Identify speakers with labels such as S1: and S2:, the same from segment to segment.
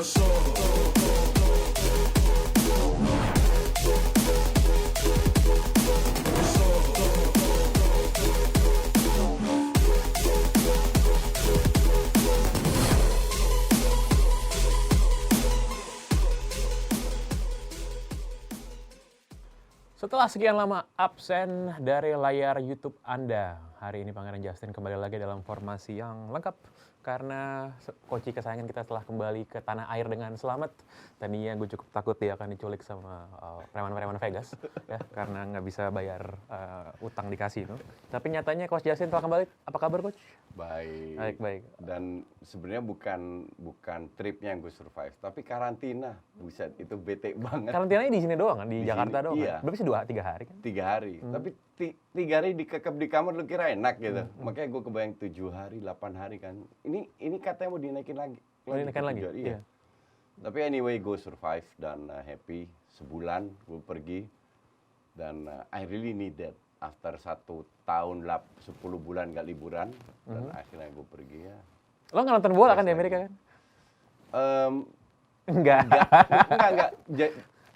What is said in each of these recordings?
S1: Setelah sekian lama absen dari layar YouTube Anda, hari ini Pangeran Justin kembali lagi dalam formasi yang lengkap karena koci kesayangan kita telah kembali ke tanah air dengan selamat. Tadinya gue cukup takut dia akan diculik sama preman-preman Vegas ya, karena nggak bisa bayar utang di kasino. Tapi nyatanya Coach Justin telah kembali. Apa kabar, Coach?
S2: Baik.
S1: Baik.
S2: Dan sebenarnya bukan tripnya yang gue survive, tapi karantina. Buset, itu bete banget.
S1: Karantinanya di sini doang kan, di Jakarta
S2: sini,
S1: doang.
S2: iya.
S1: Kan? Berarti sih 3 hari kan?
S2: 3 hari. Tapi 3 hari dikekep di kamar lu kira enak gitu. Makanya gue kebayang 7 hari, 8 hari kan. Ini katanya mau dinaikin lagi.
S1: Mau dinaikin lagi?
S2: Iya. Tapi anyway, gue survive dan happy. Sebulan gue pergi. Dan I really need that. After 1 tahun, 10 bulan gak liburan. Dan akhirnya gue pergi ya.
S1: Lo nggak nonton bola kan di Amerika kan? Enggak.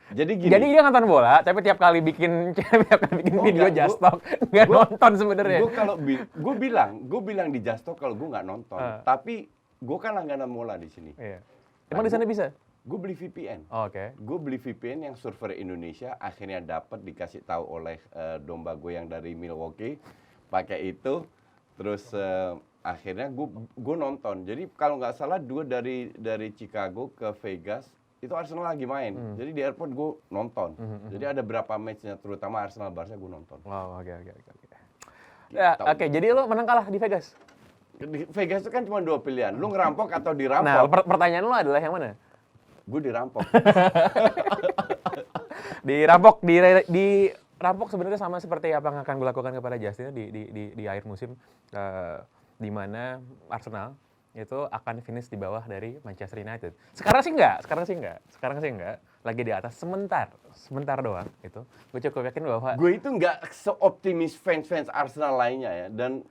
S2: Jadi gini.
S1: Jadi dia nonton bola, tapi tiap kali bikin video Just Talk nggak nonton sebenarnya.
S2: Gue bilang di Just Talk kalau gue nggak nonton. Tapi gue kan langganan bola di sini.
S1: Iya. Emang di sana bisa?
S2: Gue beli VPN.
S1: Oh, oke.
S2: Gue beli VPN yang server Indonesia, akhirnya dapat dikasih tahu oleh domba gue yang dari Milwaukee, pakai itu, terus akhirnya gue nonton. Jadi kalau nggak salah 2 dari Chicago ke Vegas itu Arsenal lagi main. Jadi di airport gue nonton. Jadi ada berapa matchnya, terutama Arsenal Barca gue nonton.
S1: Wow, oke. Ya, oke. Jadi lo menang kalah di Vegas?
S2: Di Vegas itu kan cuma 2 pilihan, lu ngerampok atau dirampok.
S1: Nah, pertanyaan lo adalah yang mana?
S2: Gue dirampok.
S1: Dirampok sebenarnya sama seperti apa yang akan gue lakukan kepada Justin di akhir musim, di mana Arsenal itu akan finish di bawah dari Manchester United. Sekarang sih enggak. Lagi di atas sebentar doang itu. Gue cukup yakin bahwa
S2: Gue itu nggak seoptimis fans Arsenal lainnya ya. Dan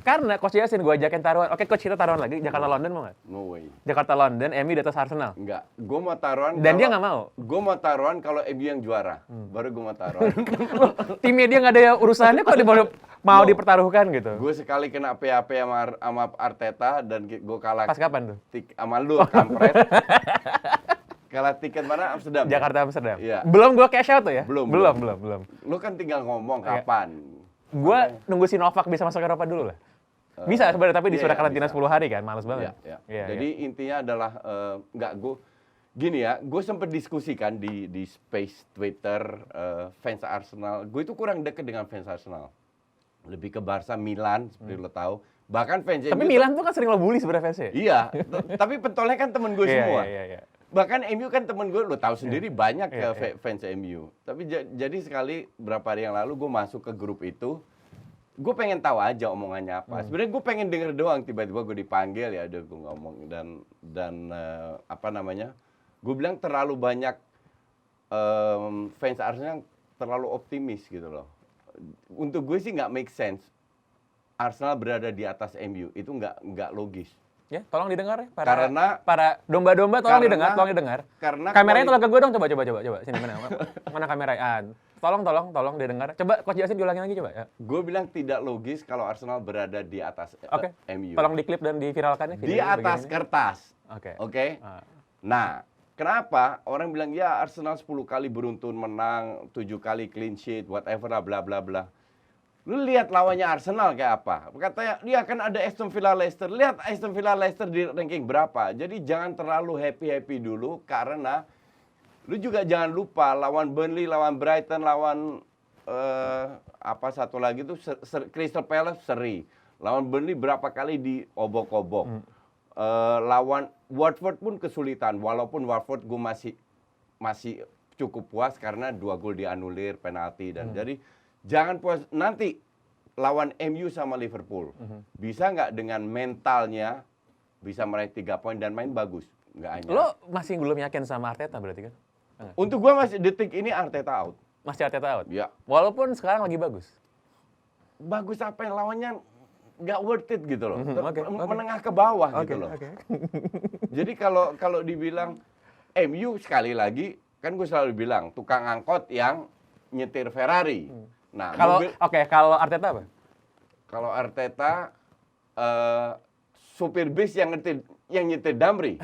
S1: karena Coach Justin gue ajakin taruhan. Oke, Coach, kita taruhan lagi Jakarta London mau nggak?
S2: no way.
S1: Jakarta London, MU di atas Arsenal.
S2: Enggak. Gue mau taruhan.
S1: Dan dia nggak mau.
S2: Gue mau taruhan kalau MU yang juara. Baru gue mau taruhan.
S1: Timnya dia nggak ada urusannya kok mau dipertaruhkan gitu.
S2: Gue sekali kena PHP sama Arteta dan gue kalah.
S1: Pas kapan tuh?
S2: Sama lu, kampret. Kalah tiket mana? Amsterdam.
S1: Jakarta Amsterdam.
S2: Iya.
S1: Belum gue cash out tuh ya?
S2: Belum. Lu kan tinggal ngomong kapan.
S1: Gue nunggu Sinovac bisa masuk Eropa dulu lah. Bisa sebenarnya, tapi disuruh karantina
S2: bisa.
S1: 10 hari kan, males banget.
S2: Iya. Jadi intinya adalah gini ya, gue sempat diskusikan di space Twitter fans Arsenal. Gue itu kurang deket dengan fans Arsenal. Lebih ke Barca, Milan seperti lo tahu. Bahkan fans
S1: Tapi Milan tuh kan sering lo bully sebenarnya fansnya.
S2: Iya, tapi pentolnya kan temen gue semua.
S1: Iya.
S2: Bahkan MU kan temen gue, lo tahu sendiri banyak fans MU. Tapi jadi sekali berapa hari yang lalu gue masuk ke grup itu, gue pengen tahu aja omongannya apa. Sebenarnya gue pengen denger doang, tiba-tiba gue dipanggil ya udah gue ngomong dan apa namanya? Gue bilang terlalu banyak fans Arsenal terlalu optimis gitu loh. Untuk gue sih nggak make sense. Arsenal berada di atas MU itu nggak logis.
S1: Ya, tolong didengar ya.
S2: Para
S1: domba-domba tolong didengar.
S2: Karena
S1: kameranya tolong ke gue dong, coba. Sini mana kameranya? Tolong didengar. Coba Coach Justin diulangi lagi coba ya.
S2: Gue bilang tidak logis kalau Arsenal berada di atas MU.
S1: Tolong diklip dan diviralkan ya.
S2: Di atas kertas.
S1: Oke.
S2: Nah, kenapa orang bilang ya Arsenal 10 kali beruntun menang, 7 kali clean sheet, whatever lah bla bla bla. Lu lihat lawannya Arsenal kayak apa? Katanya, dia kan ada Aston Villa Leicester. Lihat Aston Villa Leicester di ranking berapa. Jadi jangan terlalu happy dulu karena lu juga jangan lupa lawan Burnley, lawan Brighton, lawan apa satu lagi tuh Crystal Palace seri. Lawan Burnley berapa kali diobok-obok. Lawan Watford pun kesulitan. Walaupun Watford gue masih cukup puas karena 2 gol dianulir, penalti dan jadi jangan puas nanti lawan MU sama Liverpool. Bisa nggak dengan mentalnya bisa meraih 3 poin dan main bagus? Nggak hanya.
S1: Lo masih belum yakin sama Arteta berarti kan?
S2: Untuk gua masih detik ini Arteta out.
S1: Masih Arteta out?
S2: Ya.
S1: Walaupun sekarang lagi bagus.
S2: Bagus apa yang lawannya nggak worth it gitu loh.
S1: Oke.
S2: Menengah ke bawah
S1: Oke,
S2: gitu loh.
S1: oke.
S2: Jadi kalau dibilang MU sekali lagi, kan gue selalu bilang tukang angkot yang nyetir Ferrari. Nah,
S1: Kalau Arteta apa?
S2: kalau Arteta supir bis yang nyetir Damri.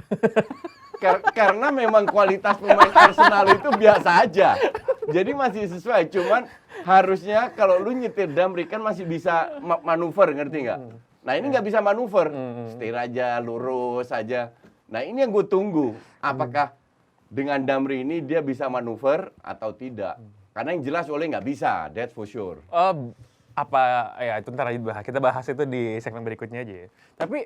S2: Karena memang kualitas pemain Arsenal itu biasa aja. Jadi masih sesuai, cuman harusnya kalau lu nyetir Damri kan masih bisa manuver, ngerti nggak? Nah ini nggak bisa manuver, setir aja, lurus aja. Nah ini yang gue tunggu, apakah dengan Damri ini dia bisa manuver atau tidak? Karena yang jelas Ole nggak bisa, that's for sure.
S1: Itu ntar aja kita bahas itu di segmen berikutnya aja ya. Tapi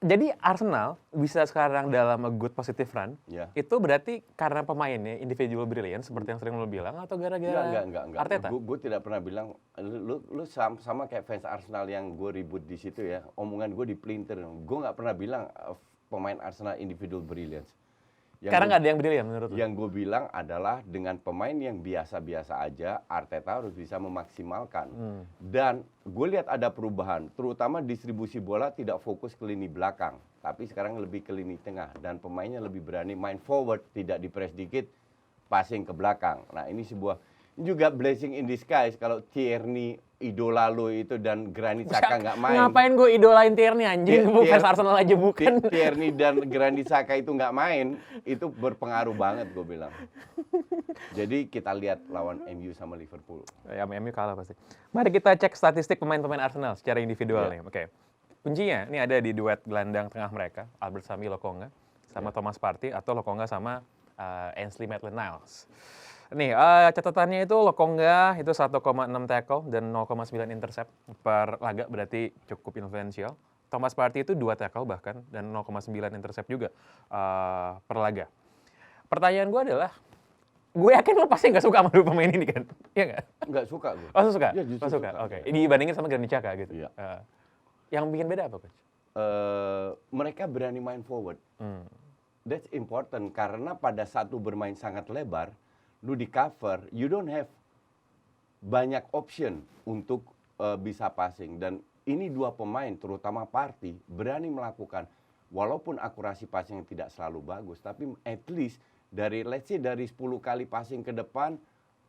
S1: jadi Arsenal bisa sekarang dalam a good positive run, itu berarti karena pemainnya individual brilliance seperti yang sering lo bilang atau gara-gara
S2: Enggak.
S1: Arteta?
S2: Gue tidak pernah bilang, lu sama kayak fans Arsenal yang gue ribut di situ ya, omongan gue dipelintir. Gue nggak pernah bilang pemain Arsenal individual brilliance.
S1: Karena nggak ada yang brilliant menurut lo?
S2: Yang gue bilang adalah dengan pemain yang biasa-biasa aja, Arteta harus bisa memaksimalkan. Dan gue lihat ada perubahan, terutama distribusi bola tidak fokus ke lini belakang, tapi sekarang lebih ke lini tengah. Dan pemainnya lebih berani main forward, tidak di-press dikit, passing ke belakang. Nah ini juga blessing in disguise kalau Tierney idola lo itu dan Granit Xhaka nggak main.
S1: Ngapain gue idolain Tierney anjing? Fans Arsenal aja bukan.
S2: Tierney dan Granit Xhaka itu nggak main, itu berpengaruh banget gue bilang. Jadi kita lihat lawan MU sama Liverpool.
S1: Ya, MU kalah pasti. Mari kita cek statistik pemain-pemain Arsenal secara individual nih. Oke. Kuncinya ini ada di duet gelandang tengah mereka, Albert Sambi Lokonga sama Thomas Partey atau Lokonga sama Ainsley Maitland-Niles. Nih, catatannya itu Lokonga itu 1,6 tackle dan 0,9 intercept per laga, berarti cukup influential. Thomas Partey itu 2 tackle bahkan dan 0,9 intercept juga per laga. Pertanyaan gue adalah, gue yakin lo pasti nggak suka sama dua pemain ini kan? Iya nggak?
S2: Nggak suka gue.
S1: Oh suka?
S2: Ya, justru
S1: suka. Oke.
S2: Ya.
S1: Dibandingin sama Granit Xhaka gitu?
S2: Iya.
S1: Yang bikin beda apa, Coach?
S2: Mereka berani main forward. That's important karena pada saat lu bermain sangat lebar, lu di cover, you don't have banyak option untuk bisa passing. Dan ini dua pemain, terutama Partey, berani melakukan, walaupun akurasi passing tidak selalu bagus, tapi at least dari let's say dari 10 kali passing ke depan,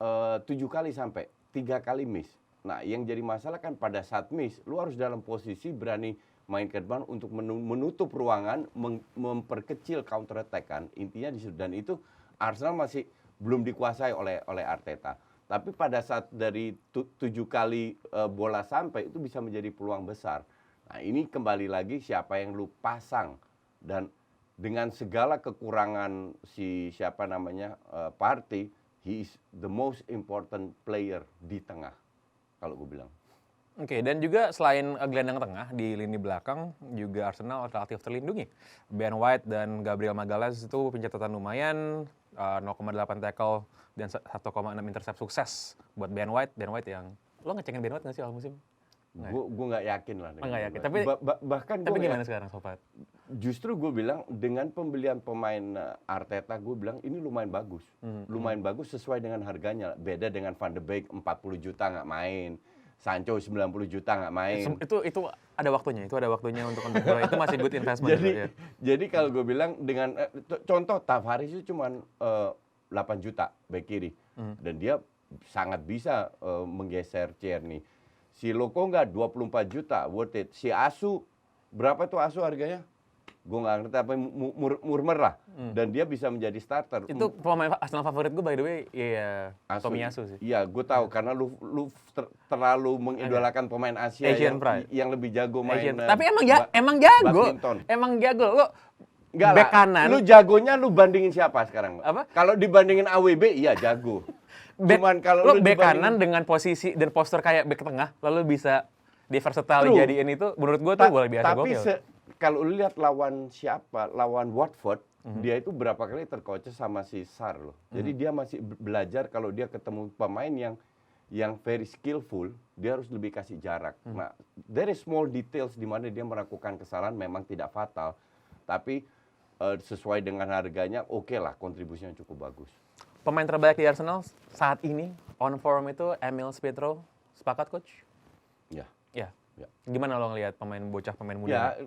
S2: 7 kali sampai 3 kali miss. Nah, yang jadi masalah kan pada saat miss, lu harus dalam posisi berani main ke depan untuk menutup ruangan, memperkecil counter attack kan. Intinya di situ, dan itu Arsenal masih belum dikuasai oleh Arteta. Tapi pada saat dari 7 kali bola sampai, itu bisa menjadi peluang besar. Nah, ini kembali lagi siapa yang lu pasang. Dan dengan segala kekurangan Partey, he is the most important player di tengah, kalau gue bilang.
S1: Oke, dan juga selain gelandang tengah, di lini belakang juga Arsenal relatif terlindungi. Ben White dan Gabriel Magalhaes itu pencatatan lumayan, 0,8 tackle dan 1,6 intercept sukses buat Ben White. Ben White yang, lo ngecengin Ben White nggak sih awal musim?
S2: Gue nggak yakin lah.
S1: Nggak yakin,
S2: tapi
S1: gimana sekarang Sobat?
S2: Justru gue bilang dengan pembelian pemain Arteta, gue bilang ini lumayan bagus. Lumayan bagus sesuai dengan harganya. Beda dengan Van de Beek 40 juta nggak main. Sancho 90 juta nggak main.
S1: Itu ada waktunya, untuk mulai. Itu masih good investment.
S2: Jadi kalau gue bilang dengan contoh Tavares itu cuma 8 juta back kiri, dan dia sangat bisa menggeser Tierney. Si Lokonga 24 juta worth it. Si Asu berapa tuh Asu harganya? Gue nggak ngerti apa, murmer lah. Dan dia bisa menjadi starter.
S1: Itu pemain Arsenal favorit gue by the way, ya Tomiyasu sih.
S2: Iya, gue tahu karena lu terlalu mengidolakan pemain Asia yang lebih jago main.
S1: Tapi emang jago.
S2: Badminton.
S1: Emang jago. Lo
S2: back kanan. Lu jagonya lu bandingin siapa sekarang?
S1: Apa?
S2: Kalau dibandingin AWB, iya jago.
S1: Cuman kalau lu back kanan dengan posisi dan postur kayak back tengah, lalu bisa di versatile jadiin itu, menurut gue tuh luar biasa gokil.
S2: Tapi kalau lu lihat lawan Watford, dia itu berapa kali tercoach sama si Sarr loh. Jadi dia masih belajar kalau dia ketemu pemain yang very skillful, dia harus lebih kasih jarak. Nah, there is small details di mana dia melakukan kesalahan memang tidak fatal, tapi sesuai dengan harganya, oke lah, kontribusinya cukup bagus.
S1: Pemain terbaik di Arsenal saat ini on form itu Emil Smith Rowe. Sepakat, Coach?
S2: Ya.
S1: Ya.
S2: Ya.
S1: Gimana lo ngelihat pemain muda?
S2: Ya,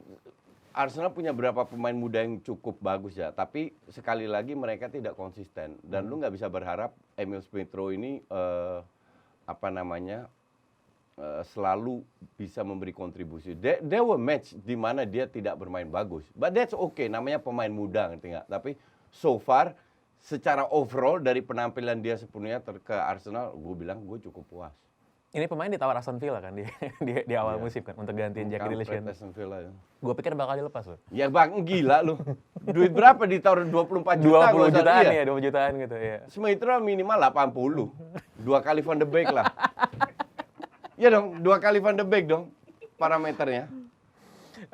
S2: Arsenal punya beberapa pemain muda yang cukup bagus ya, tapi sekali lagi mereka tidak konsisten dan lu nggak bisa berharap Emil Smith Rowe ini selalu bisa memberi kontribusi. There were match di mana dia tidak bermain bagus, but that's okay, namanya pemain muda, ngerti nggak? Tapi so far secara overall dari penampilan dia sepenuhnya ke Arsenal, gue bilang gue cukup puas.
S1: Ini pemain ditawar Aston Villa kan di awal musim kan untuk gantiin Jack Grealish kan.
S2: Ya.
S1: Gue pikir bakal dilepas loh.
S2: Ya bang, gila lu. Duit berapa ditawar 24 juta?
S1: 20 jutaan ya, 20 jutaan gitu ya.
S2: Smith Rowe minimal 80. 2 kali Van de Beek lah. Iya dong, 2 kali Van de Beek dong parameternya.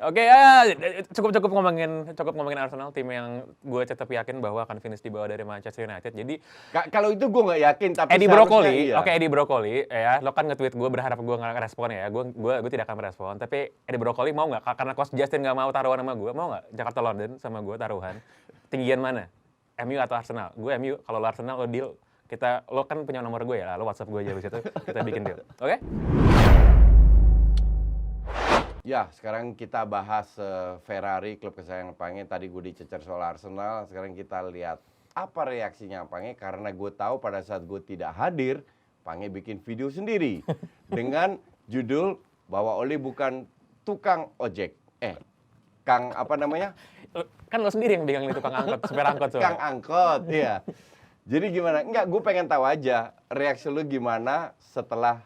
S1: Oke, ya cukup ngomongin Arsenal, tim yang gue tetap yakin bahwa akan finish di bawah dari Manchester United. Jadi
S2: kalau itu gue nggak yakin, tapi
S1: Eddie
S2: Brokoli,
S1: Brokoli, oke Eddie Brokoli, ya lo kan nge-tweet gue berharap gue nggak respon ya, gue tidak akan merespon. Tapi Eddie Brokoli mau nggak? Karena Coach Justin nggak mau taruhan sama gue, mau nggak Jakarta London sama gue taruhan? Tinggian mana? MU atau Arsenal? Gue MU. Kalau lo Arsenal lo deal. Lo kan punya nomor gue ya, lo WhatsApp gue aja habis itu kita bikin deal. Oke?
S2: Ya, sekarang kita bahas Ferrari, klub kesayangan Pange. Tadi gue dicecer soal Arsenal, sekarang kita lihat apa reaksinya Pange. Karena gue tahu pada saat gue tidak hadir, Pange bikin video sendiri. Dengan judul bahwa Oli bukan tukang ojek. Kang apa namanya?
S1: Kan lo sendiri yang bilang itu tukang angkot, supir angkot.
S2: Kang angkot, iya. Jadi gimana? Enggak, gue pengen tahu aja reaksi lu gimana setelah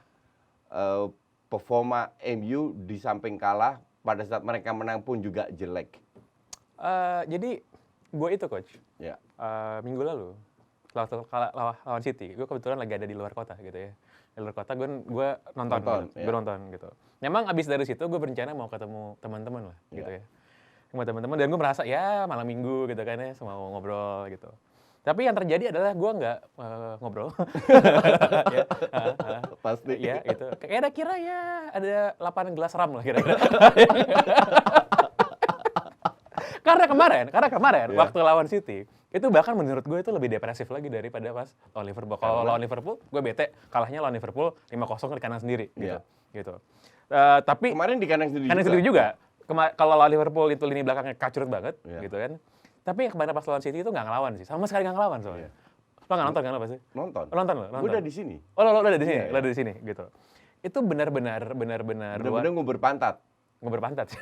S2: performa MU di samping kalah, pada saat mereka menang pun juga jelek.
S1: Jadi gue itu coach,
S2: Ya.
S1: minggu lalu lawan City, gue kebetulan lagi ada di luar kota gitu ya. Di luar kota gue nonton
S2: ya.
S1: gue nonton gitu. Memang abis dari situ gue berencana mau ketemu teman-teman lah gitu ya. Sama teman-teman, dan gue merasa ya malam minggu gitu kan ya, mau ngobrol gitu. Tapi yang terjadi adalah gue nggak ngobrol. Ya,
S2: Pasti.
S1: Ya, gitu. Kira-kira ya ada 8 gelas ram lah kira-kira. Karena kemarin waktu lawan City, itu bahkan menurut gue itu lebih depresif lagi daripada pas lawan Liverpool. Kalau lawan Liverpool, gue bete kalahnya lawan Liverpool 5-0 di kandang sendiri gitu. Tapi
S2: kemarin di kandang
S1: sendiri juga. Kalau lawan Liverpool itu lini belakangnya kacurut banget gitu kan. Tapi yang kemarin pas lawan City itu nggak ngelawan sih. Sama sekali nggak ngelawan soalnya. Lo nggak nonton kan lo pasti?
S2: Nonton.
S1: Nonton.
S2: Gue udah di sini.
S1: Oh, lo udah di sini? Lo udah di sini gitu. Itu benar-benar
S2: Bener-bener gue berpantat.
S1: sih.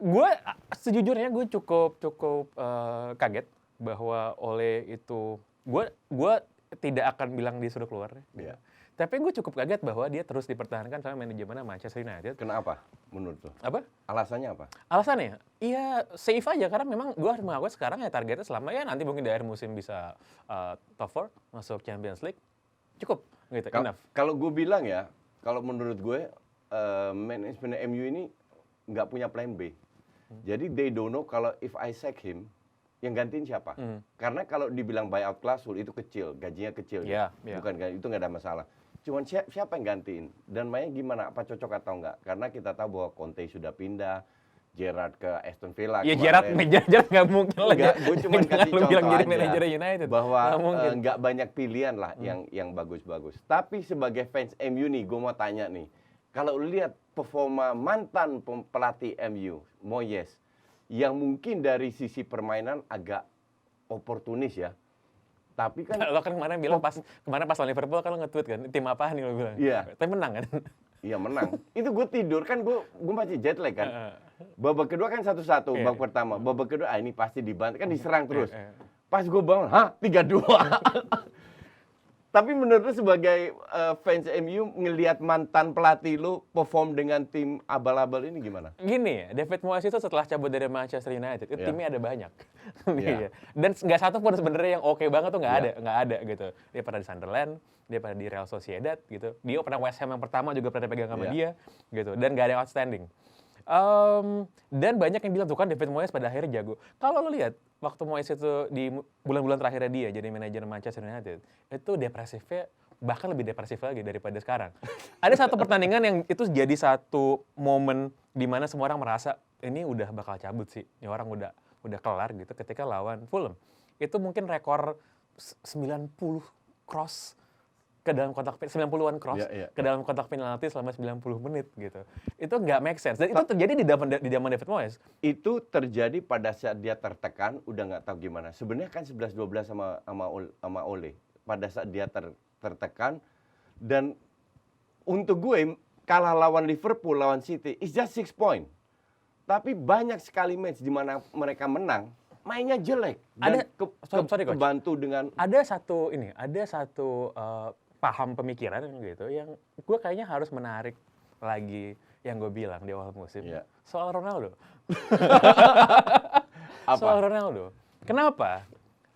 S1: Gue sejujurnya gue cukup kaget bahwa Ole itu gue tidak akan bilang disuruh keluar.
S2: Iya.
S1: Tapi gue cukup kaget bahwa dia terus dipertahankan sama manajemen Manchester United.
S2: Kenapa menurut lo?
S1: Apa?
S2: Alasannya apa?
S1: Alasannya? Iya safe aja, karena memang gue harus mengakui sekarang ya targetnya selama ya nanti mungkin di akhir musim bisa top 4, masuk Champions League, cukup gitu, enough.
S2: Kalau gue bilang ya, kalau menurut gue manajemen MU ini nggak punya plan B. Jadi they don't know kalau if I sack him, yang gantiin siapa? Karena kalau dibilang buyout clause itu kecil, gajinya kecil.
S1: Yeah.
S2: Bukan, itu nggak ada masalah. Cuman siapa yang gantiin? Dan mainnya gimana? Apa cocok atau enggak? Karena kita tahu bahwa Conte sudah pindah, Gerrard ke Aston Villa.
S1: Ya Gerrard nggak mungkin lah.
S2: Gue cuma kasih contoh
S1: bilang jadi
S2: aja
S1: manajer United.
S2: bahwa nggak banyak pilihan lah yang bagus-bagus. Tapi sebagai fans MU nih, gue mau tanya nih, kalau lu lihat performa mantan pelatih MU, Moyes, yang mungkin dari sisi permainan agak oportunis ya. Tapi kan
S1: lo kan kemarin bilang pas lawan Liverpool kan lo nge-tweet kan, tim apa nih lo bilang.
S2: Iya.
S1: Tapi menang kan?
S2: Iya menang. Itu gue tidur kan, gue masih jet lag kan. Babak kedua kan 1-1, babak pertama. Babak kedua ini pasti dibantu kan, diserang terus. Pas gue bangun, 3-2. Tapi menurut lu sebagai fans MU ngelihat mantan pelatih lu perform dengan tim abal-abal ini gimana?
S1: Gini ya, David Moyes itu setelah cabut dari Manchester United, itu timnya ada banyak.
S2: Yeah.
S1: Dan nggak satu pun sebenarnya yang oke banget tuh nggak ada gitu. Dia pernah di Sunderland, dia pernah di Real Sociedad gitu. Dia pernah West Ham yang pertama juga pernah pegang sama dia gitu. Dan nggak ada yang outstanding. Dan banyak yang bilang tuh kan David Moyes pada akhirnya jago. Kalau lo lihat waktu Moyes itu di bulan-bulan terakhirnya dia jadi manajer Manchester United, itu depresifnya bahkan lebih depresif lagi daripada sekarang. Ada satu pertandingan yang itu jadi satu momen di mana semua orang merasa ini udah bakal cabut sih, ini orang udah kelar gitu ketika lawan Fulham. Itu mungkin rekor 90 cross ke dalam kotak 90-an cross
S2: Iya, iya.
S1: ke dalam kotak penalti selama 90 menit gitu. Itu nggak make sense. Dan itu terjadi di zaman David Moyes.
S2: Itu terjadi pada saat dia tertekan, udah nggak tahu gimana. Sebenarnya kan 11-12 sama Ole. Pada saat dia tertekan, dan untuk gue kalah lawan Liverpool, lawan City, it's just 6 point. Tapi banyak sekali match di mana mereka menang, mainnya jelek. Dan
S1: Sorry, Coach.
S2: kebantu dengan...
S1: Ada satu paham pemikiran gitu yang gue kayaknya harus menarik lagi yang gue bilang di awal musim soal Ronaldo. Soal Ronaldo. Kenapa?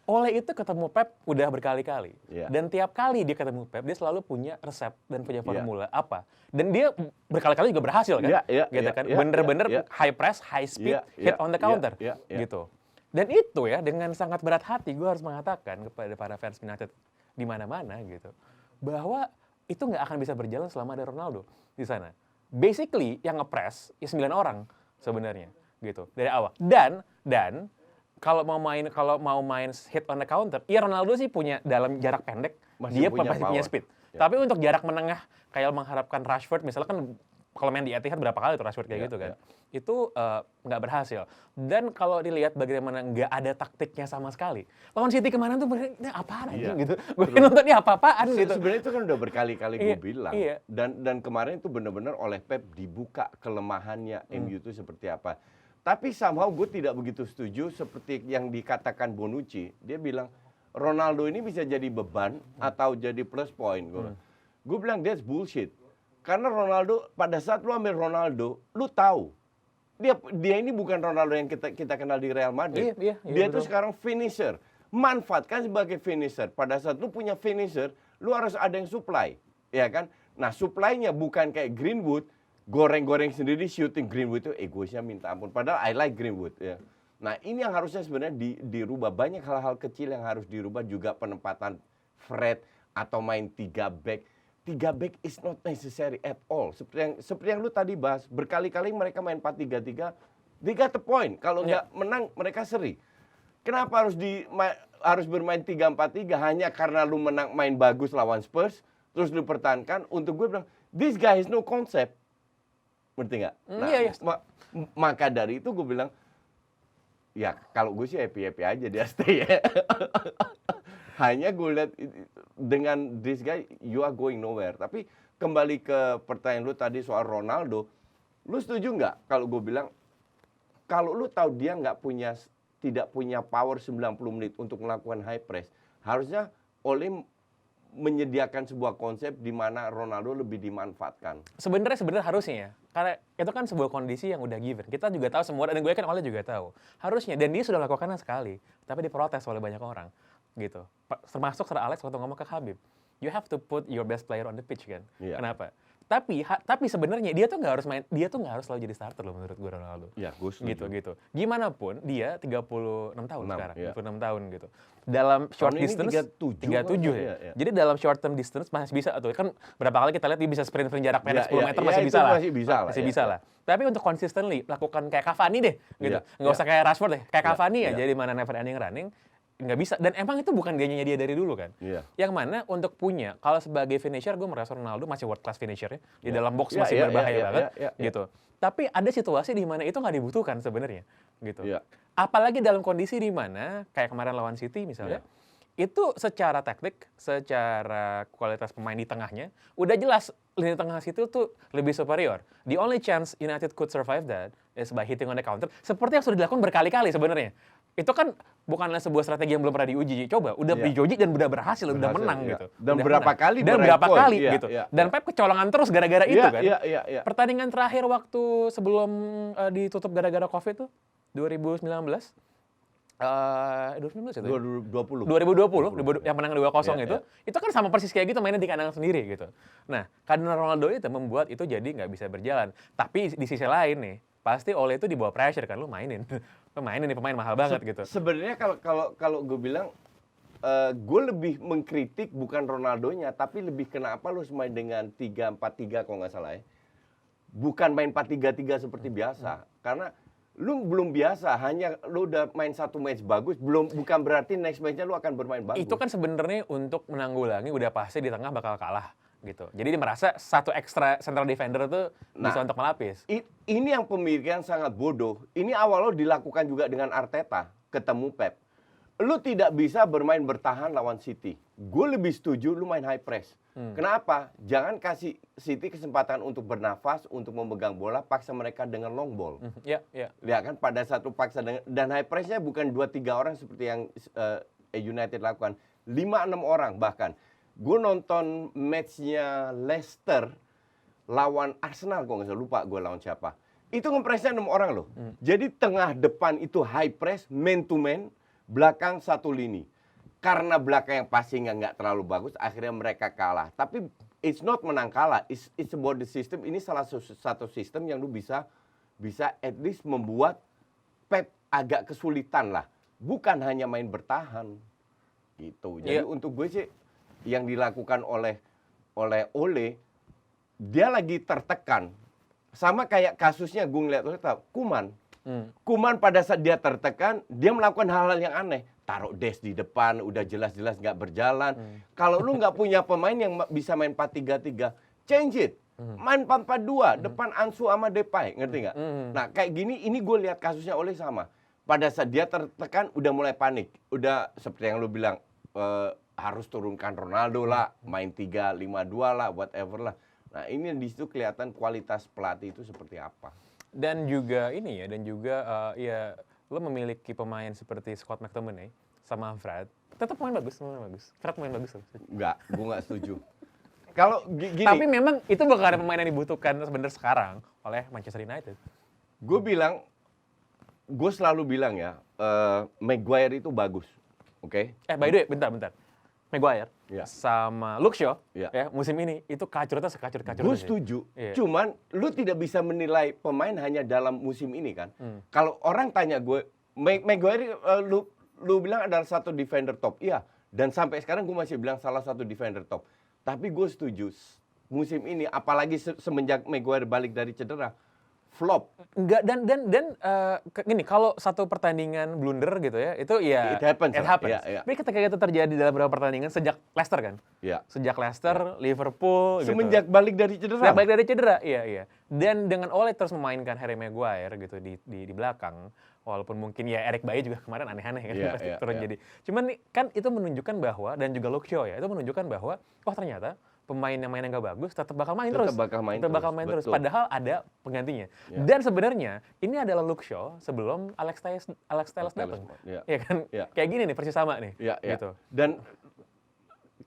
S1: Ole itu ketemu Pep udah berkali-kali. Dan tiap kali dia ketemu Pep, dia selalu punya resep dan punya formula apa. Dan dia berkali-kali juga berhasil kan? Gitu kan? Bener-bener high press, high speed, hit on the counter. Gitu. Dan itu ya, dengan sangat berat hati gue harus mengatakan kepada para fans United di mana-mana gitu, bahwa itu nggak akan bisa berjalan selama ada Ronaldo di sana. Basically yang nge-press ya 9 orang sebenarnya gitu dari awal. Dan kalau mau main hit on the counter, ya Ronaldo sih punya dalam jarak pendek dia pasti punya speed. Tapi untuk jarak menengah kayak mengharapkan Rashford misalnya kan kalau main di Etihad berapa kali tuh Rashford kayak gitu kan. Itu nggak berhasil. Dan kalau dilihat bagaimana nggak ada taktiknya sama sekali. Lawan City kemarin tuh ini apaan aja gitu. Gue nonton ini apa-apaan gitu.
S2: Sebenarnya itu kan udah berkali-kali gue bilang. Dan kemarin itu benar-benar oleh Pep dibuka kelemahannya MU itu seperti apa. Tapi somehow gue tidak begitu setuju seperti yang dikatakan Bonucci. Dia bilang Ronaldo ini bisa jadi beban atau jadi plus point. Gue bilang that's bullshit. Karena Ronaldo, pada saat lu ambil Ronaldo, lu tahu dia ini bukan Ronaldo yang kita kenal di Real Madrid. Dia tuh sekarang finisher. Manfaatkan sebagai finisher. Pada saat lu punya finisher, lu harus ada yang supply, ya kan? Nah, supply-nya bukan kayak Greenwood, goreng-goreng sendiri shooting. Greenwood itu egoisnya minta ampun. Padahal I like Greenwood, ya. Nah, ini yang harusnya sebenarnya dirubah. Banyak hal-hal kecil yang harus dirubah, juga penempatan Fred atau main 3 back. 3 back is not necessary at all. Seperti yang lu tadi bahas, berkali-kali mereka main 4-3-3, they got the point. Kalau nggak menang, mereka seri. Kenapa harus bermain 3-4-3 hanya karena lu menang main bagus lawan Spurs, terus lu pertahankan? Untuk gue bilang, this guy has no concept. Ngerti nggak? Nah, maka dari itu gue bilang, ya kalau gue sih happy-happy aja dia stay ya. Hanya gue lihat dengan this guy, you are going nowhere. Tapi kembali ke pertanyaan lu tadi soal Ronaldo, lu setuju nggak kalau gue bilang, kalau lu tahu dia tidak punya power 90 menit untuk melakukan high press, harusnya Ole menyediakan sebuah konsep di mana Ronaldo lebih dimanfaatkan.
S1: Sebenarnya harusnya ya. Karena itu kan sebuah kondisi yang udah given. Kita juga tahu semua, dan gue kan Ole juga tahu. Harusnya, dan dia sudah melakukannya sekali. Tapi diprotes oleh banyak orang. Gitu. Termasuk Sir Alex waktu ngomong ke Khabib. You have to put your best player on the pitch kan. Kenapa? Tapi sebenarnya dia tuh nggak harus selalu jadi starter loh menurut gue Ronaldo.
S2: Iya, gue setuju.
S1: Gitu. Gimana pun dia 36 tahun sekarang, 36 tahun gitu. Dalam short distance 37 ya. Jadi dalam short term distance masih bisa tuh. Kan berapa kali kita lihat dia bisa sprint jarak pendek 10 meter masih bisa lah. Masih bisa lah. Tapi untuk consistently lakukan kayak Cavani deh gitu. Nggak usah kayak Rashford deh. Kayak Cavani ya jadi mana never ending running. Nggak bisa. Dan emang itu bukan gayanya dia dari dulu kan. Yang mana untuk punya, kalau sebagai finisher gue merasa Ronaldo masih world class finisher ya. Di dalam box masih berbahaya banget gitu. Tapi ada situasi di mana itu nggak dibutuhkan sebenarnya gitu. Apalagi dalam kondisi di mana kayak kemarin lawan City misalnya, itu secara taktik, secara kualitas pemain di tengahnya, udah jelas lini tengah situ tuh lebih superior. The only chance United could survive that is by hitting on the counter. Seperti yang sudah dilakukan berkali-kali sebenarnya. Itu kan bukanlah sebuah strategi yang belum pernah diuji. Coba, udah diuji dan udah berhasil, udah menang gitu.
S2: Dan berapa kali
S1: gitu. Dan Pep kecolongan terus gara-gara itu kan. Pertandingan terakhir waktu sebelum ditutup gara-gara Covid tuh, 2019. 2019 itu? 2020 yang menang 2-0 itu kan sama persis kayak gitu, mainnya di kandang sendiri gitu. Nah, karena Ronaldo itu membuat itu jadi nggak bisa berjalan. Tapi di sisi lain nih, pasti Ole itu di bawah pressure kan, lu mainin nih pemain mahal banget gitu.
S2: Sebenarnya kalau gue bilang, gue lebih mengkritik bukan Ronaldonya, tapi lebih kenapa lu main dengan 3-4-3 kalau nggak salah ya. Bukan main 4-3-3 seperti biasa. Karena Lu belum biasa, hanya lu udah main satu match bagus, bukan berarti next match-nya lu akan bermain bagus.
S1: Itu kan sebenarnya untuk menanggulangi udah pasti di tengah bakal kalah gitu. Jadi dia merasa satu ekstra central defender tuh bisa untuk melapis.
S2: Ini yang pemikiran sangat bodoh. Ini awalnya dilakukan juga dengan Arteta ketemu Pep. Lu tidak bisa bermain bertahan lawan City. Gue lebih setuju lu main high press. Kenapa? Jangan kasih City kesempatan untuk bernafas, untuk memegang bola, paksa mereka dengan long ball.
S1: Iya, iya.
S2: Lihat kan pada satu paksa dan high press-nya bukan 2-3 orang seperti yang United lakukan. 5-6 orang bahkan. Gue nonton match-nya Leicester lawan Arsenal, gue nggak lupa gue lawan siapa. Itu ngepresnya 6 orang loh. Jadi tengah depan itu high press, man to man, belakang satu lini. Karena belakang yang passingnya nggak terlalu bagus, akhirnya mereka kalah. Tapi it's not menang kalah, it's about the system. Ini salah satu sistem yang lu bisa at least membuat Pep agak kesulitan lah. Bukan hanya main bertahan. Gitu. Jadi untuk gue sih yang dilakukan oleh Ole, dia lagi tertekan. Sama kayak kasusnya gue ngeliat Koeman. Koeman pada saat dia tertekan, dia melakukan hal-hal yang aneh. Taruh Des di depan, udah jelas-jelas nggak berjalan. Kalau lu nggak punya pemain yang bisa main 4-3-3, change it. Main 4-4-2, depan Ansu sama Depay, ngerti nggak? Nah, kayak gini, ini gue lihat kasusnya Ole sama. Pada saat dia tertekan, udah mulai panik. Udah seperti yang lu bilang, harus turunkan Ronaldo lah, main 3-5-2 lah, whatever lah. Nah, ini di situ kelihatan kualitas pelatih itu seperti apa.
S1: Dan juga ini ya, ya lo memiliki pemain seperti Scott McTominay sama Fred, tetap main bagus. Fred main bagus.
S2: Enggak, gue nggak setuju. Kalau gini.
S1: Tapi memang itu bukan ada pemain yang dibutuhkan sebenarnya sekarang oleh Manchester United.
S2: Gue selalu bilang ya, Maguire itu bagus, oke?
S1: By the way, bentar. Maguire sama Luke Shaw
S2: ya,
S1: musim ini itu kacurnya sekacur-kacur.
S2: Gue setuju. Cuman lu tidak bisa menilai pemain hanya dalam musim ini kan. Kalau orang tanya gue, Maguire lu bilang adalah satu defender top. Iya, dan sampai sekarang gue masih bilang salah satu defender top. Tapi gue setuju musim ini apalagi semenjak Maguire balik dari cedera, flop.
S1: Enggak, dan gini, kalau satu pertandingan blunder gitu ya, itu ya
S2: it happens.
S1: Yeah. Tapi ketika itu terjadi dalam beberapa pertandingan sejak Leicester kan?
S2: Iya.
S1: Sejak Leicester, Liverpool
S2: semenjak
S1: gitu.
S2: balik dari cedera.
S1: Iya. Dan dengan Ole terus memainkan Harry Maguire gitu di belakang, walaupun mungkin ya Eric Bailly juga kemarin aneh-aneh kan pasti turun jadi. Cuman kan itu menunjukkan bahwa, dan juga Luke Shaw ya, itu menunjukkan bahwa ternyata pemain yang mainnya nggak bagus tetap bakal main terus. Padahal ada penggantinya. Dan sebenarnya ini adalah Luke Shaw sebelum Alex Telles datang. Ya kan? Kayak gini nih, persis sama nih. Gitu.
S2: Dan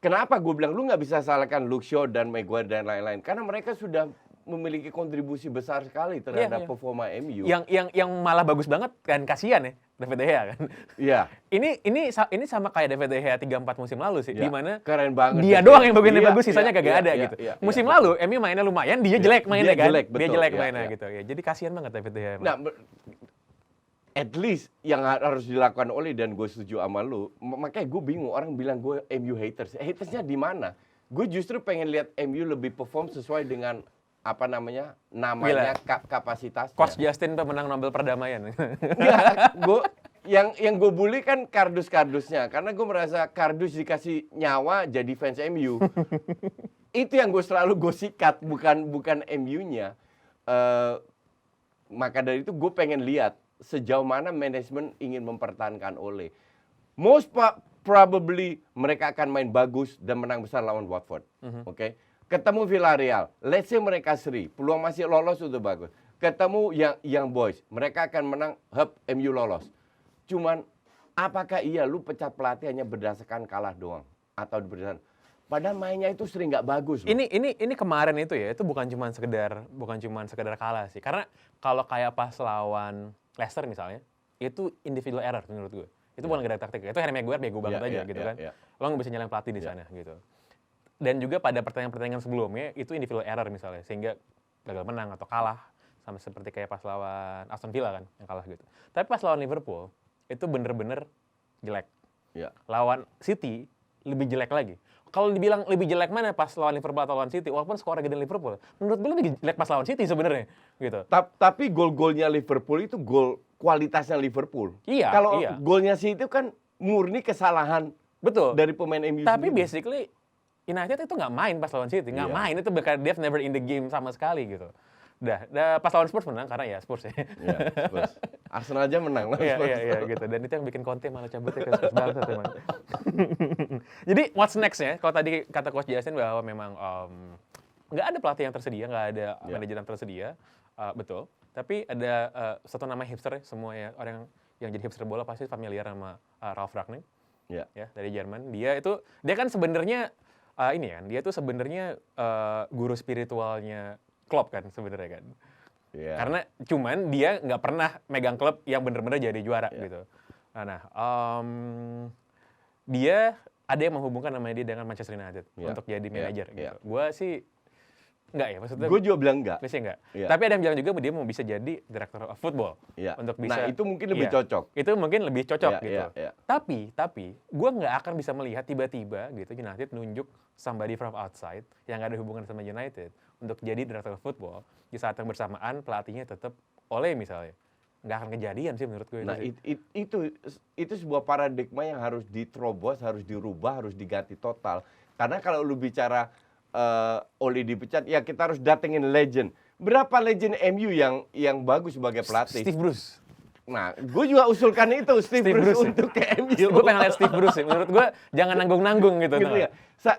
S2: kenapa gue bilang lu nggak bisa salahkan Luke Shaw dan Maguire dan lain-lain? Karena mereka sudah memiliki kontribusi besar sekali terhadap performa MU.
S1: Yang malah bagus banget kan, kasihan ya David De Gea kan.
S2: Iya.
S1: Ini sama kayak David De Gea 3-4 musim lalu sih, di mana
S2: keren banget.
S1: Dia doang yang bagiannya bagus, sisanya kagak ada gitu. Musim lalu MU mainnya lumayan, dia jelek mainnya kan. Dia jelek mainnya gitu ya. Jadi kasihan banget David De Gea.
S2: Nah, at least yang harus dilakukan Oli, dan gue setuju sama lu. Makanya gue bingung, orang bilang gue MU haters. Hatersnya di mana? Gue justru pengen lihat MU lebih perform sesuai dengan namanya kapasitas.
S1: Coach Justin pemenang Nobel Perdamaian.
S2: Yang gue bully kan kardus-kardusnya, karena gue merasa kardus dikasih nyawa jadi fans MU. Itu yang selalu gue sikat, bukan MU-nya. Maka dari itu gue pengen lihat sejauh mana manajemen ingin mempertahankan Ole. Most probably mereka akan main bagus dan menang besar lawan Watford. Oke? Ketemu Villarreal, let's say mereka seri, peluang masih lolos udah bagus. Ketemu yang Boys, mereka akan menang, MU lolos. Cuman, apakah lu pecat pelatih hanya berdasarkan kalah doang? Atau berdasarkan, padahal mainnya itu sering nggak bagus loh.
S1: Ini kemarin itu ya, itu bukan cuma sekedar kalah sih. Karena kalau kayak pas lawan Leicester misalnya, itu individual error menurut gue. Itu bukan gara-gara taktik. Itu Harry Maguire bego banget aja gitu kan. Lo nggak bisa nyalain pelatih di sana gitu. Dan juga pada pertandingan sebelumnya itu individual error misalnya, sehingga gagal menang atau kalah, sama seperti kayak pas lawan Aston Villa kan yang kalah gitu. Tapi pas lawan Liverpool itu bener-bener jelek. Lawan City lebih jelek lagi. kalau dibilang lebih jelek mana pas lawan Liverpool atau lawan City, walaupun skornya gede Liverpool, menurut gue lebih jelek pas lawan City sebenarnya, gitu.
S2: Tapi gol-golnya Liverpool itu gol kualitasnya Liverpool.
S1: Iya,
S2: Kalau
S1: iya.
S2: golnya City kan murni kesalahan
S1: Betul.
S2: dari pemain MU
S1: Tapi
S2: sendiri.
S1: basically United itu nggak main pas lawan City, nggak
S2: Iya.
S1: main itu bakal they've never in the game sama sekali gitu. Dah pas lawan Spurs menang karena ya Spurs ya.
S2: Iya, Spurs. Arsenal aja menang lah.
S1: Iya,
S2: Spurs.
S1: iya, gitu. Dan itu yang bikin Conte malah cabut ya ke Spurs bangsat emang. Jadi what's next ya? Kalau tadi kata Coach Justin bahwa memang nggak ada pelatih yang tersedia, nggak ada manajer yang tersedia, betul. Tapi ada satu nama hipster ya, semua ya orang yang jadi hipster bola pasti familiar sama Ralf Rangnick.
S2: Iya.
S1: Ya, dari Jerman. Dia kan sebenarnya ini kan, dia tuh sebenarnya guru spiritualnya Klopp kan sebenarnya kan.
S2: Iya.
S1: Karena cuman dia nggak pernah megang klub yang benar-benar jadi juara
S2: Iya.
S1: gitu. Nah, dia ada yang menghubungkan namanya dia dengan Manchester United
S2: Iya.
S1: untuk jadi
S2: Iya.
S1: manajer
S2: Iya.
S1: gitu. Gua sih nggak ya, maksudnya
S2: Gue juga bilang enggak.
S1: biasanya nggak.
S2: Iya.
S1: Tapi ada yang bilang juga dia mau bisa jadi director of football.
S2: Iya.
S1: Untuk bisa.
S2: Nah, itu mungkin lebih
S1: Iya.
S2: cocok.
S1: Itu mungkin lebih cocok
S2: Iya,
S1: gitu.
S2: iya, iya.
S1: Tapi gue nggak akan bisa melihat tiba-tiba gitu United nunjuk somebody from outside yang nggak ada hubungan sama United untuk jadi director of football di saat yang bersamaan pelatihnya tetap Ole misalnya. Nggak akan kejadian sih menurut gue.
S2: Nah,
S1: sih.
S2: itu sebuah paradigma yang harus diterobos, harus dirubah, harus diganti total. Karena kalau lu bicara Oli dipecat, ya kita harus datengin legend. Berapa legend MU yang bagus sebagai pelatih?
S1: Steve Bruce.
S2: Nah, gue juga usulkan itu Steve Bruce
S1: Bruce, ya?
S2: untuk ke MU.
S1: Gue pengen lihat Steve Bruce sih. Menurut gue jangan nanggung-nanggung gitu.
S2: Gitu ya.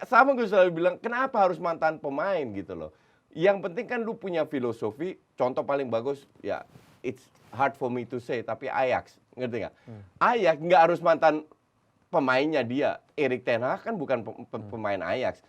S2: Sama gue selalu bilang, kenapa harus mantan pemain gitu loh. Yang penting kan lu punya filosofi, contoh paling bagus, ya it's hard for me to say, tapi Ajax, ngerti nggak? Ajax nggak harus mantan pemainnya dia. Erik ten Hag kan bukan pemain Ajax.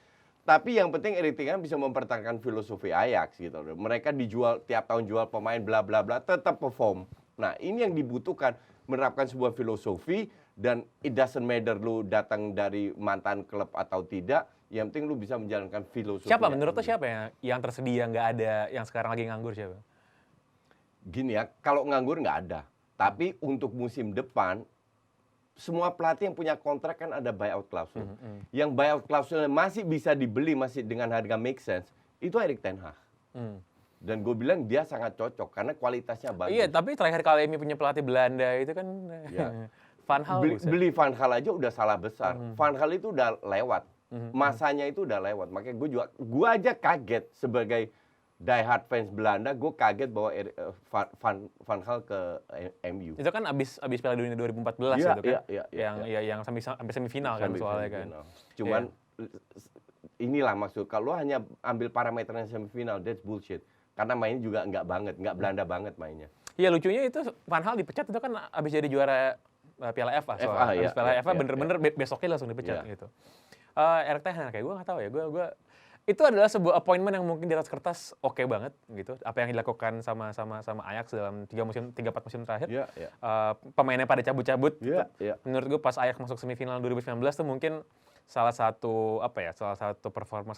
S2: Tapi yang penting Erik ten Hag bisa mempertahankan filosofi Ajax gitu loh. Mereka dijual, tiap tahun jual pemain bla bla bla, tetap perform. Nah ini yang dibutuhkan, menerapkan sebuah filosofi, dan it doesn't matter lu datang dari mantan klub atau tidak, yang penting lu bisa menjalankan filosofi.
S1: Siapa menurut lo siapa yang tersedia nggak ada yang sekarang lagi nganggur siapa?
S2: Gini ya, kalau nganggur nggak ada. Tapi untuk musim depan, semua pelatih yang punya kontrak kan ada buyout klausul. Yang buyout klausulnya masih bisa dibeli, masih dengan harga make sense, itu Erik ten Hag. Dan gue bilang dia sangat cocok karena kualitasnya bagus.
S1: Iya, tapi terakhir kali ini punya pelatih Belanda itu kan
S2: Ya.
S1: Van Gaal.
S2: Beli Van Gaal aja udah salah besar. Van Gaal itu udah lewat. Masanya itu udah lewat. Makanya gue aja kaget sebagai diehard fans Belanda, gue kaget bahwa Van Gaal ke MU.
S1: Itu kan abis Piala Dunia 2014
S2: Iya,
S1: gitu kan.
S2: iya.
S1: Yang sampai semifinal kan soalnya kan.
S2: Cuman inilah maksud, kalau hanya ambil parameternya semifinal, that's bullshit. Karena mainnya juga nggak Belanda banget mainnya.
S1: Iya, lucunya itu Van Gaal dipecat itu kan abis jadi juara Piala FA soalnya.
S2: FA,
S1: Abis
S2: iya,
S1: Piala
S2: iya,
S1: FA
S2: iya,
S1: bener-bener besoknya langsung dipecat
S2: Iya.
S1: gitu. Erik ten Hag kayak gue nggak tahu ya. Gue itu adalah sebuah appointment yang mungkin di atas kertas oke banget gitu. Apa yang dilakukan sama Ajax dalam 3-4 musim terakhir.
S2: Iya, iya.
S1: Pemainnya pada cabut-cabut.
S2: Iya,
S1: gitu.
S2: iya.
S1: Menurut gue pas Ajax masuk semifinal 2019 tuh mungkin salah satu performa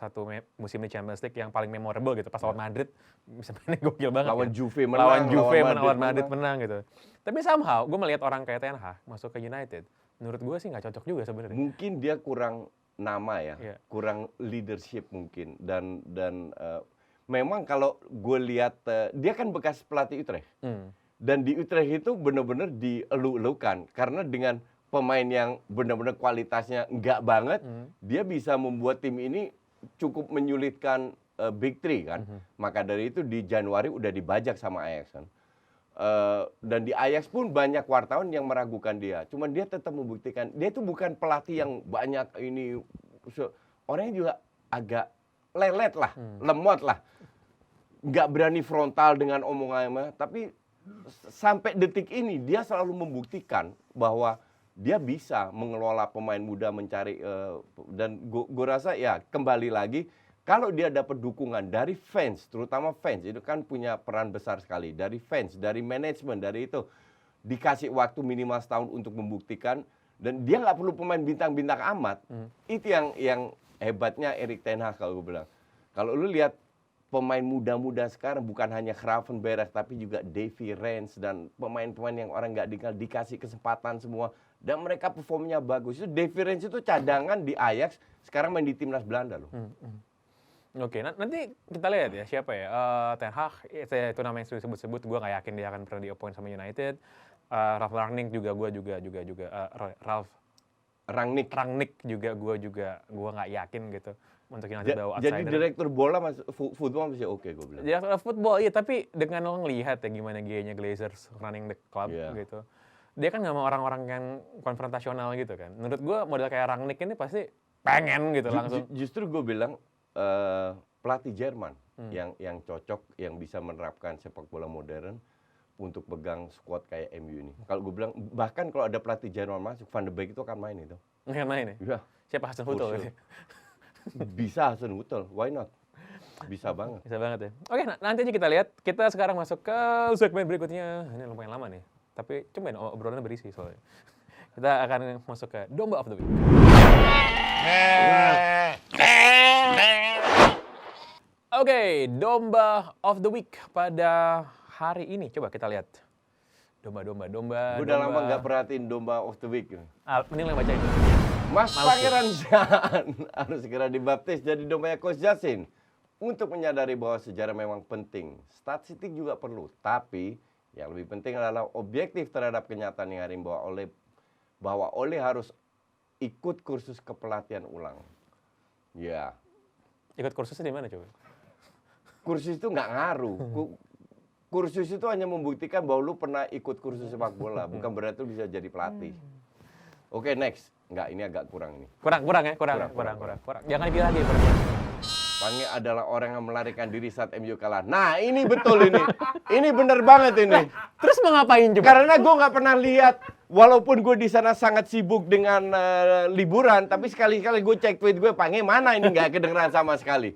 S1: musim di Champions League yang paling memorable gitu. Pas lawan Madrid bisa mainnya gokil banget.
S2: Lawan
S1: ya.
S2: Juve menang,
S1: Lawan Juve
S2: lawan
S1: lawan
S2: Madrid
S1: Madrid menang gitu. Tapi somehow gue melihat orang kayak Ten Hag masuk ke United, menurut gue sih nggak cocok juga sebenarnya.
S2: Mungkin dia kurang nama ya,
S1: Iya.
S2: kurang leadership mungkin, dan memang kalau gue lihat dia kan bekas pelatih Utrecht, dan di Utrecht itu benar-benar dielu-elukan karena dengan pemain yang benar-benar kualitasnya nggak banget, dia bisa membuat tim ini cukup menyulitkan Big Three kan. Maka dari itu di Januari udah dibajak sama Ajax kan. Dan di Ajax pun banyak wartawan yang meragukan dia. Cuman dia tetap membuktikan dia itu bukan pelatih yang banyak ini, orangnya juga agak lelet lah, lemot lah, nggak berani frontal dengan omongannya. Tapi sampai detik ini dia selalu membuktikan bahwa dia bisa mengelola pemain muda, mencari dan gue rasa ya kembali lagi. Kalau dia dapat dukungan dari fans, terutama fans, itu kan punya peran besar sekali. Dari fans, dari manajemen, dari itu. Dikasih waktu minimal setahun untuk membuktikan. Dan dia nggak perlu pemain bintang-bintang amat. Itu yang hebatnya Erik ten Hag kalau gue bilang. Kalau lu lihat pemain muda-muda sekarang bukan hanya Gravenberch tapi juga Davy Range dan pemain-pemain yang orang nggak dikenal dikasih kesempatan semua dan mereka performnya bagus. Itu Davy Range itu cadangan di Ajax, sekarang main di timnas Belanda loh.
S1: Oke, nanti kita lihat ya siapa ya. Ten Hag, itu nama yang disebut-sebut, gue nggak yakin dia akan pernah di-appoint sama United. Ralf Rangnick juga Ralf Rangnick juga gue nggak yakin gitu untuk United bawa outsider.
S2: Jadi direktur bola football masih oke gue bilang.
S1: Direktur football iya, tapi dengan lo ngelihat ya gimana gayanya Glazers running the club gitu. Dia kan nggak mau orang-orang yang konfrontasional gitu kan. Menurut gue model kayak Rangnick ini pasti pengen gitu langsung.
S2: Justru gue bilang pelatih Jerman yang cocok, yang bisa menerapkan sepak bola modern untuk pegang squad kayak MU ini. Kalau gue bilang, bahkan kalau ada pelatih Jerman masuk, Van de Beek itu akan main itu.
S1: Akan main ya?
S2: Iya.
S1: Siapa Hasenhüttl?
S2: Bisa Hasenhüttl, why not? Bisa banget.
S1: Bisa banget ya. Oke, nanti aja kita lihat. Kita sekarang masuk ke segmen berikutnya. Ini lumayan lama nih. Tapi cobain obrolannya berisi soalnya. Kita akan masuk ke Domba of the Week. Oke, Domba of the Week pada hari ini. Coba kita lihat. Domba.
S2: Gue udah lama nggak perhatiin Domba of the Week.
S1: Ini yang bacain.
S2: Mas Pangeran Zhan harus segera dibaptis jadi dombanya Coach Justin. Untuk menyadari bahwa sejarah memang penting. Statistik juga perlu. Tapi yang lebih penting adalah objektif terhadap kenyataan yang hari ini bahwa Ole harus ikut kursus kepelatihan ulang. Ya.
S1: Ikut kursusnya di mana coba?
S2: Kursus itu nggak ngaruh. Kursus itu hanya membuktikan bahwa lu pernah ikut kursus sepak bola. Bukan berarti lu bisa jadi pelatih. Oke, next. Nggak, ini agak kurang ini.
S1: Kurang. Jangan dipilih lagi.
S2: Pange adalah orang yang melarikan diri saat MU kalah. Nah, ini betul ini. Ini bener banget ini.
S1: Terus mau ngapain coba?
S2: Karena gue nggak pernah lihat, walaupun gue di sana sangat sibuk dengan liburan, tapi sekali-kali gue cek tweet gue, Pange mana ini nggak kedengeran sama sekali.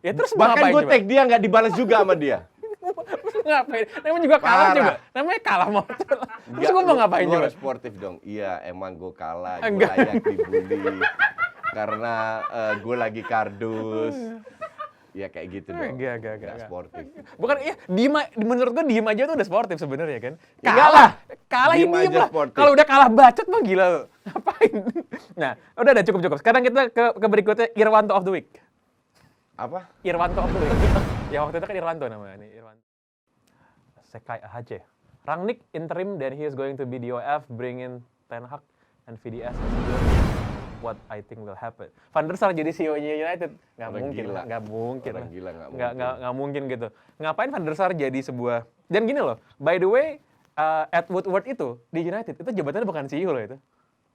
S1: Ya terus mau
S2: Bahkan
S1: ngapain
S2: gue
S1: coba?
S2: tag dia nggak dibalas juga sama dia.
S1: Ngapain? Namanya juga kalah
S2: Parah.
S1: juga. Namanya kalah mau. Terus gue mau ngapain
S2: Lu
S1: coba?
S2: harus sportif dong. Iya, emang gue kalah. Gue
S1: Enggak.
S2: layak dibully. Karena gue lagi kardus. Ya kayak gitu dong.
S1: Enggak.
S2: Sportif.
S1: Bukan, iya, menurut gue diem aja tuh udah sportif sebenarnya kan.
S2: Enggak lah.
S1: Kalah ya
S2: Diem
S1: diem
S2: aja
S1: lah.
S2: sportif.
S1: Kalau udah kalah bacot mah gila lo. Ngapain? Nah, udah cukup. Sekarang kita ke berikutnya, Irwanto of the Week.
S2: Apa?
S1: Irwanto of the Week. Ya waktu itu kan Irwanto namanya nih, Irwanto. Sekai Ahace. Rangnick interim, then he is going to be DOF, bring in Ten Hag and VDS. What I think will happen. Van der Sar jadi CEO-nya United. Nggak
S2: Orang
S1: mungkin.
S2: gila.
S1: Nggak mungkin.
S2: Orang gila, nggak
S1: Nggak mungkin gitu. Ngapain Van der Sar jadi sebuah... Dan gini loh, by the way, Ed Woodward itu di United, itu jabatannya bukan CEO loh itu.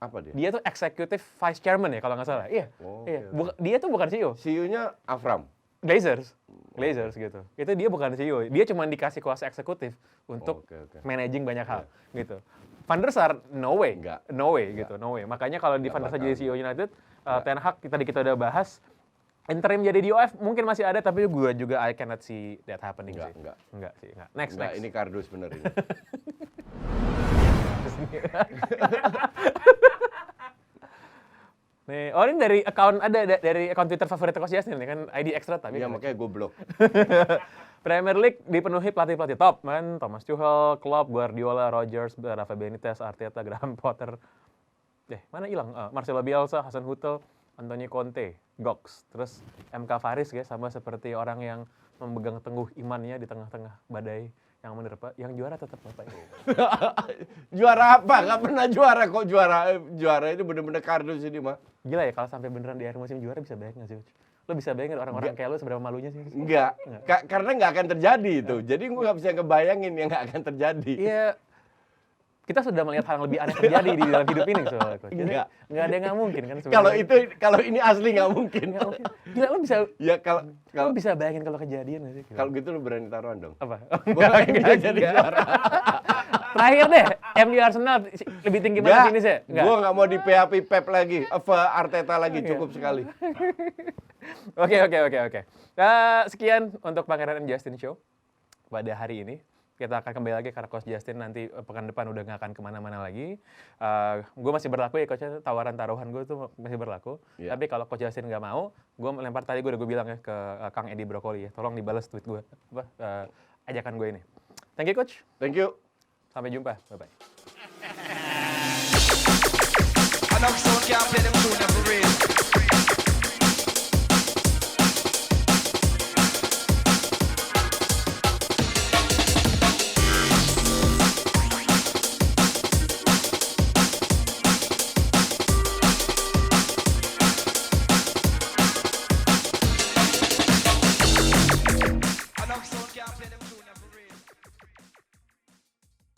S2: Apa dia?
S1: Dia tuh Executive Vice Chairman ya kalau nggak salah. Iya.
S2: Oh,
S1: Iya.
S2: oke.
S1: Dia tuh bukan CEO.
S2: CEO-nya Avram.
S1: Glazers gitu. Itu dia bukan CEO. Dia cuma dikasih kuasa eksekutif untuk
S2: Oke.
S1: managing banyak hal gitu. Van der Sar no way.
S2: Enggak.
S1: No way gitu, no way. Makanya kalau di Van der Sar jadi CEO United, Ten Hag tadi kita udah bahas interim jadi DOF mungkin masih ada, tapi gue juga I cannot see that happening sih. Enggak sih. Next.
S2: Ini kardus bener ini.
S1: Nih, oh ini dari account Twitter favorit Coach Justin nih kan ID extra tapi.
S2: Iya, makanya gue blok.
S1: Premier League dipenuhi pelatih-pelatih top kan, Thomas Tuchel, Klopp, Guardiola, Rodgers, Rafa Benitez, Arteta, Graham Potter. Mana hilang? Marcelo Bielsa, Hasenhüttl, Antonio Conte, Giggs. Terus MK Faris ya, sama seperti orang yang memegang teguh imannya di tengah-tengah badai yang menerpa, yang juara tetap Bapak Ibu.
S2: Juara apa? Gak pernah juara kok. Juara itu bener-bener kardus ini mah.
S1: Gila ya kalau sampai beneran di akhir musim juara, bisa bayangin nggak sih? Lo bisa bayangin orang-orang kayak lo seberapa malunya sih?
S2: Enggak. Karena nggak akan terjadi itu. Jadi gue nggak bisa ngebayangin yang nggak akan terjadi.
S1: Iya. Kita sudah melihat hal yang lebih aneh terjadi di dalam hidup ini soalnya. Coach. Jadi
S2: Enggak.
S1: nggak ada yang nggak mungkin kan sebenarnya.
S2: Kalau ini asli nggak mungkin.
S1: Nggak mungkin. Gila lo bisa
S2: Ya
S1: lo bisa bayangin kalau kejadian nggak sih?
S2: kalau gitu lu berani taruhan dong.
S1: Apa?
S2: Boleh nggak jadi juara?
S1: Terakhir deh, MU Arsenal lebih tinggi mana sini sih?
S2: Gue nggak mau di PHP Pep lagi, Arteta lagi, cukup sekali.
S1: Oke. Sekian untuk Pangeran and Justin Show pada hari ini. kita akan kembali lagi karena Coach Justin nanti pekan depan udah nggak akan kemana-mana lagi. Gue masih berlaku ya Coach, tawaran taruhan gue tuh masih berlaku.
S2: Iya.
S1: Tapi kalau Coach Justin nggak mau, gue melempar tadi gue bilang ya ke Kang Edi Brokoli ya, tolong dibalas tweet gue, ajakan gue ini. Thank you Coach.
S2: Thank you.
S1: Sampai jumpa. Bye-bye.
S3: I know so